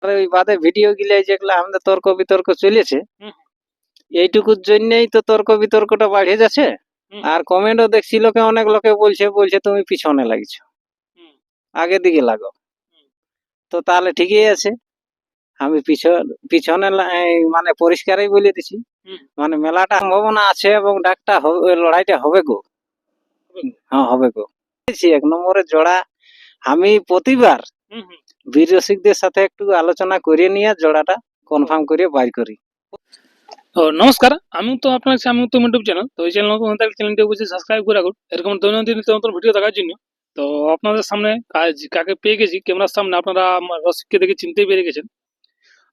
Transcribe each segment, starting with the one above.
আর ওই বাদে ভিডিও গিলাই যেগুলো আমাদের তর্ক বিতর্ক চলেছে, এইটুকুর জন্যই তো তর্ক বিতর্কটা বাড়ে যাচ্ছে। আর কমেন্টও দেখছি লোকে, অনেক লোকে বলছে তুমি পিছনে লাগছো, আগে দিকে লাগো। তো তাহলে ঠিকই আছে, আমি পিছনে মানে পরিষ্কারই বলে দিছি, মানে মেলাটা সম্ভাবনা আছে এবং ডাকটা লড়াইটা হবে গো। হ্যাঁ হবে গো। 1 নম্বরের জোড়া আমি প্রতিবার বীর রসিকদের সাথে একটু আলোচনা করে নিয়ে জোড়াটা কনফার্ম করে বাইর করি। নমস্কার, আমি তো ইউটিউব চ্যানেল, তো এই চ্যানেলটি অবশ্যই সাবস্ক্রাইব করে রাখুন এরকম দৈনন্দিন নতুন ভিডিও দেখার জন্য। তো আপনাদের সামনে কাকে পেয়ে গেছি ক্যামেরার সামনে, আপনারা রসিককে দেখে চিনতেই পেরে গেছেন।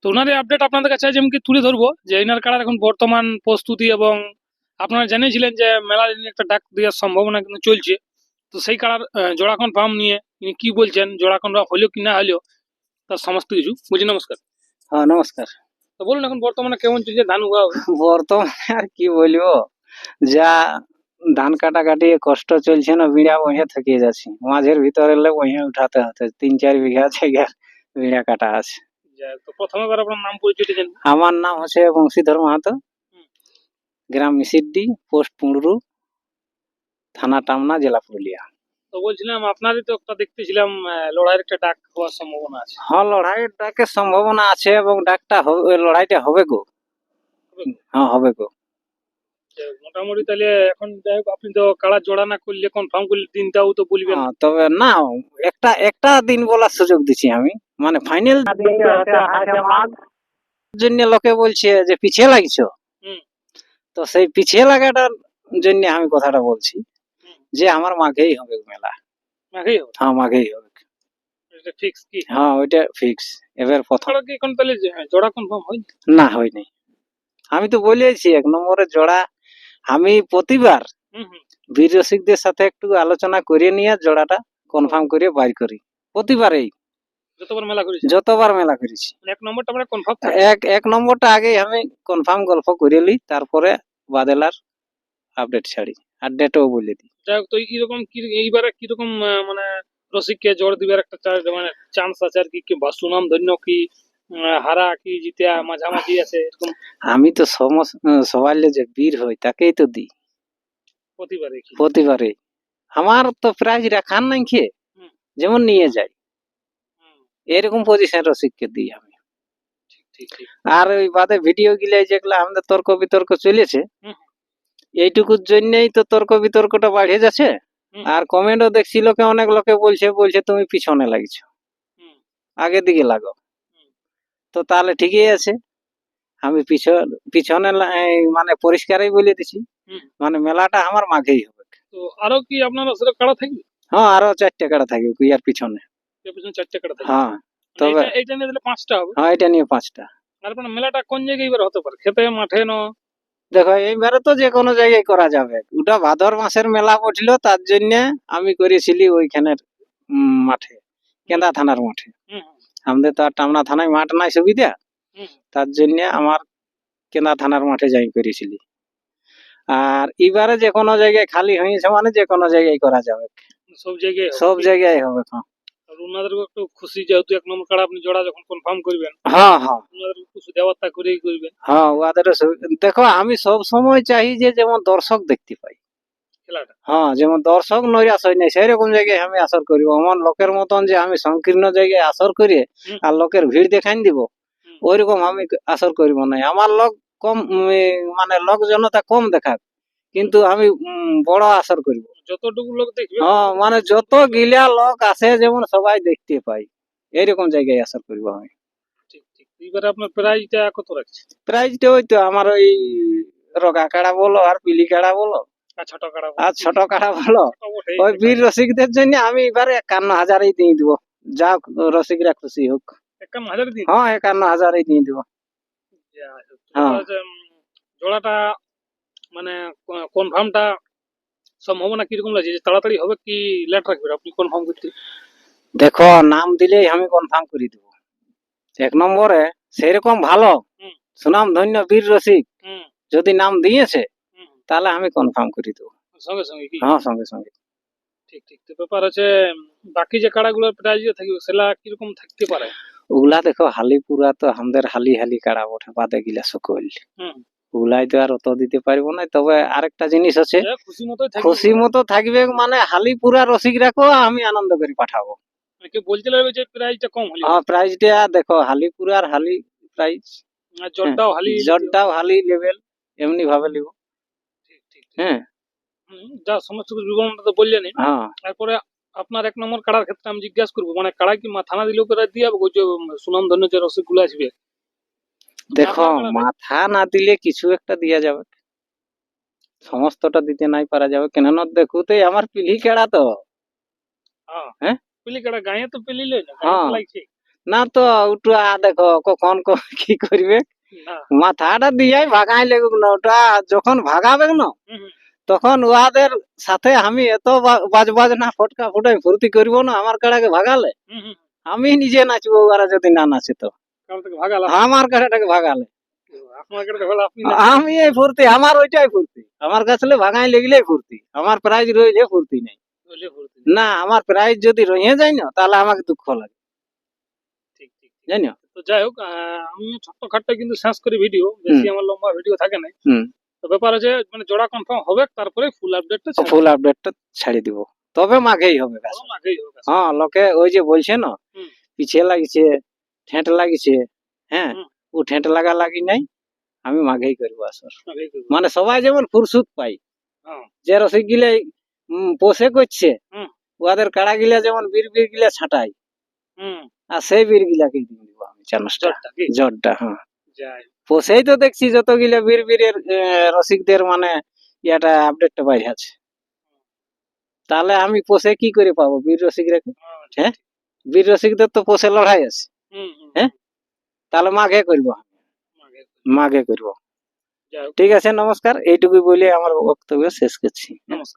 তো ওনার আপডেট আপনাদের কাছে আজ আমি তুলে ধরবো যে এনার কাড়ার এখন বর্তমান প্রস্তুতি, এবং আপনারা জানিয়েছিলেন যে মেলার একটা ডাক দেওয়ার সম্ভাবনা কিন্তু চলছে। তো সেই কাড়ার জোড়া কনফার্ম নিয়ে ইনি কি বলছেন, জোড়া কনফার্ম হলেও কি না হলেও তার সমস্ত কিছু বুঝি। নমস্কার। হ্যাঁ নমস্কার। তো বলুন এখন বর্তমানে কেমন চলছে ধান উগা? বর্তমানে আর কি বলবো, যা ধান কাটাকাটি কষ্ট চলছে না, বিড়া বহে থেকে যাচ্ছি, মাঝের ভিতরে বহে উঠাতে হতে 3-4 বিঘা জায়গা বিড়া কাটা আছে। তো প্রথমে আপনার নাম পরিচয়টা জানবো। আমার নাম হচ্ছে বংশীধর মাহাতো, গ্রাম মিসিড্ডি, পোস্ট পুঁড়রু, থানা টামনা, জেলা পুরুলিয়া। তো বলছিলাম আপনারই তো একটা দেখতেছিলাম লড়াইয়ের একটা ডাক হওয়ার সম্ভাবনা আছে। হ্যাঁ লড়াইয়ের ডাকের সম্ভাবনা আছে এবং ডাকটা লড়াইটা হবে গো। হ্যাঁ হবে গো। মোটামুটি তাহলে এখন যাই হোক, আপনি তো কাড়া জোড়া না করলে কনফার্ম করলে দিনটাও তো বলবেন। তবে না, একটা দিন বলার সুযোগ দিচ্ছি আমি, মানে ফাইনাল জন্য লোকে বলছে যে পিছিয়ে লাগছো, তো সেই পিছিয়ে লাগাটার জন্য আমি কথাটা বলছি যে আমার মাঘেই হবে মেলা। হ্যাঁ মাঘেই হবে। হ্যাঁ ওইটা ফিক্স। এবার প্রথম জোড়া কনফার্ম হয়নি? না হয়নি। আমি তো বলেছি 1 নম্বরের জোড়া আমি প্রতিবার বীর রসিকদের সাথে একটু আলোচনা করে নিয়ে জোড়াটা কনফার্ম করে বাইর করি প্রতিবারেই, যতবার মেলা করেছি। 1 নম্বরটা আগে আমি কনফার্ম গল্প করে লি, তারপরে বাদেলার আপডেট ছাড়ি আর ডেটও বলে দিই। তো এইবারে কিরকম মানে রসিককে জোর দিবার একটা মানে চান্স আছে আর কি, বা সুনাম ধন্য কি হারা কি জিতিয়া মাঝামাঝি আছে এরকম? আমি তো সবাই যে বীর হই তাকেই তো দিই প্রতিবারে। আমার তো প্রাইজ রাখার নাই খেয়ে যেমন নিয়ে যাই, এরকম পজিশন রসিককে দিই আমি। আর ওই বাদে ভিডিও গিলাই যেগুলো আমাদের তর্ক বিতর্ক চলেছে, এইটুকুর জন্যই তো তর্ক বিতর্কটা বাড়ে যাচ্ছে। আর কমেন্টও দেখছি লোকে, অনেক লোকে বলছে তুমি পিছনে লাগছো, আগে দিকে লাগো। তো তাহলে ঠিকই আছে, আমি পিছনে মানে পরিষ্কারই বলে দিছি, মানে মেলাটা আমার মাঘেই হবে। তো আরো কি আপনার আসলে কাড়া থাকবে? হ্যাঁ আরো 4টে কাড়া থাকবে কুইয়ার পিছনে। 4টে কাড়া থাকবে? হ্যাঁ তবে এইটা নিয়ে দিলে 5টা হবে। হ্যাঁ এটা নিয়ে 5টা। আর আপনার মেলাটা কোন জায়গায় এবার হতে পারে, খেতে মাঠে না? দেখো এইবারে তো যে কোনো জায়গায় করা যাবে, ওটা ভাদর মাসের মেলা পড়ছিল, তার জন্য আমি করেছিলি ওইখানের মাঠে, কেন্দা থানার মাঠে। আমাদের তো আর টামনা থানায় মাঠ নাই সুবিধা, তার জন্য আমার কেন্দা থানার মাঠে যাই করেছিলি। আর এবারে যে কোনো জায়গায় খালি হয়েছে, মানে যে কোনো জায়গায় করা যাবে, সব জায়গায় হবে। ওনাদেরও একটু খুশি, যেহেতু 1 নম্বর কাড়া আপনি জোড়া যখন কনফার্ম করবেন। হ্যাঁ হ্যাঁ ওনাদের খুশি দেওয়ারটা করেই করবেন। হ্যাঁ ওদেরও দেখো আমি সব সময় চাই যে যেমন দর্শক দেখতে পাই খেলাটা। হ্যাঁ যেমন দর্শক নৈরাশ হয় নাই সেরকম জায়গায় আমি আসর করিব। আমার লোকের মতন যে আমি সংকীর্ণ জায়গায় আসর করি আর লোকের ভিড় দেখাই দিব, ওইরকম আমি আসর করিব না। আমার লোক কম, মানে লোক জনতা কম দেখাক, কিন্তু আমি বড় আসর করিব, যতটুকু লোক দেখবে। হ্যাঁ মানে যত গিলা লোক আসে যেমন সবাই দেখতে পাই, এরকম জায়গায় আসর করিব আমি। এবারে আপনার প্রাইজটা কত রাখছে? প্রাইজটা ওই তো আমার ওই রগা কাড়া বলো আর পিলি কাড়া বলো আর ছোট কাড়া বলো, ওই বীর রসিকদের জন্য আমি এবারে 51,000 দিয়ে দিব, যা রসিকরা খুশি হোক। 51,000? হ্যাঁ 51,000 দিয়ে দিব। জোড়াটা মানে কনফার্মটা সম্ভাবনা কিরকম লাগছে, তাড়াতাড়ি হবে কি লেট রাখবে আপনি কনফার্ম করতে? দেখো নাম দিলেই আমি কনফার্ম করে দিব। 1 নম্বরে সেরকম ভালো সুনাম ধন্য বীর রসিক যদি নাম দিয়েছে তাহলে আমি কনফার্ম করে দেবো সঙ্গে সঙ্গে। হ্যাঁ সঙ্গে সঙ্গে। ঠিক। তো ব্যাপার আছে, বাকি যে কাড়াগুলোর প্রাইজ থাকবে সেটা কিরকম থাকতে পারে? ওগুলা দেখো হালি পুরা তো আমাদের হালি হালি কাড়া ওঠে বাদে গিলা সকল হুম। ওগুলাই তো আর অত দিতে পারবো না, তবে আরেকটা জিনিস আছে, যা খুশি মতোই থাকবে। খুশি মতো থাকবে, মানে হালি পুরা রসিক রাখো, আমি আনন্দ করে পাঠাবো। মানে কেউ বলছিল যে প্রাইসটা কম হলো, হ্যাঁ, প্রাইজটা দেখো হালি পুরার হালি প্রাইস, আর জটটাও হালি জটটাও হালি লেভেল, এমনি ভাবে লিব। ঠিক ঠিক ঠিক। হ্যাঁ যা সমস্ত কিছু বিবরণটা তো বললেনই। হ্যাঁ তারপরে আপনার 1 নম্বর কাড়ার ক্ষেত্রে আমি জিজ্ঞাসা করবো, মানে কাড়া কি থানা দিলেও করে দিয়ে যাবো, ওই যে সুনাম ধন্য যে রসিকগুলো আসবে? দেখো, আপনার কাড়াটাই? মাথা না দিলে কিছু একটা দিয়া যাবে, সমস্তটা দিতে নাই পারা যাবে, কেননা দেখুতে আমার পিলি কেড়া তো। হ্যাঁ হ্যাঁ? পিলি কাড়া গায়ে তো পিলি লই না, হ্যাঁ। গায়ে তো লাগছে না তো ওটা দেখো কখন কি করবে, না। মাথাটা দিয়াই ভাগাই লেগুক না, ওটা যখন ভাগাবে না হুম, হুম, তখন ওদের সাথে আমি এত বাজ না ফটকা ফুটাই ফুর্তি করবো না, আমার কাড়াকে ভাগালে হুম, হুম। আমি নিজে নাচবো, ওরা যদি না নাচে তো। কাড়াটাকে ভাগালা, আমার কাড়াটাকে ভাগালে আপনার কাড়াটা ভালো, আপনি না। আমি এই ফুর্তি, আমার ওইটাই ফুর্তি, আমার কাছে ভাগাই লেগলেই ফুর্তি, আমার প্রাইজ রইলে ফুর্তি নেই। বলে ফুর্তি। না, আমার প্রাইজ যদি রয়ে যায় না তাহলে আমাকে দুঃখ লাগে, ঠিক ঠিক ঠিক। জানো। তো যাই হোক, আমি ছোট্টখাট্টো কিন্তু শেষ করি ভিডিও, বেশি আমার লম্বা ভিডিও থাকে না। হুম। তো ব্যাপার আছে মানে জোড়া কনফার্ম হবে, তারপরে ফুল আপডেটটা ফুল আপডেটটা ছাড়ি দিব, তবে মাঘেই হবে গাছ। আগেই হবে। হ্যাঁ, লোকে ওই যে বলছে না হুম। পিছিয়ে লাগিছে, ঠেঁট লাগিছে, হ্যাঁ, হুম। ও ঠেঁট লাগা লাগি নাই, আমি মাঘেই করবো আসর। আগেই করবো। মানে সবাই যেমন ফুরসুত পাই, হ্যাঁ। যে রসিক গিলে পোষে করছে, হুম। ওদের কাড়া গিলা যেমন বীর গিলা ছাটাই, হুম। আর সেই বীর গিলাকে দিয়ে দিব আমি চান্সটা, জটটা কি? জটটা। হ্যাঁ, যাই। পোষেই তো দেখছি যতগুলা বীরের রসিকদের মানে ইয়াটা আপডেটটা বাইরে আছে, তাহলে আমি পোষে কি করে পাবো বীর রসিক রেখে? হ্যাঁ, ঠিক, হ্যাঁ, ঠিক। বীর রসিকদের তো পোষে লড়াই আছে, হুম, হুম, হ্যাঁ? তাহলে মাঘে করবো, আগেই করবো। মাঘে করবো। যাই হোক, ঠিক আছে, নমস্কার, এইটুকুই বলে আমার বক্তব্য শেষ করছি। নমস্কার।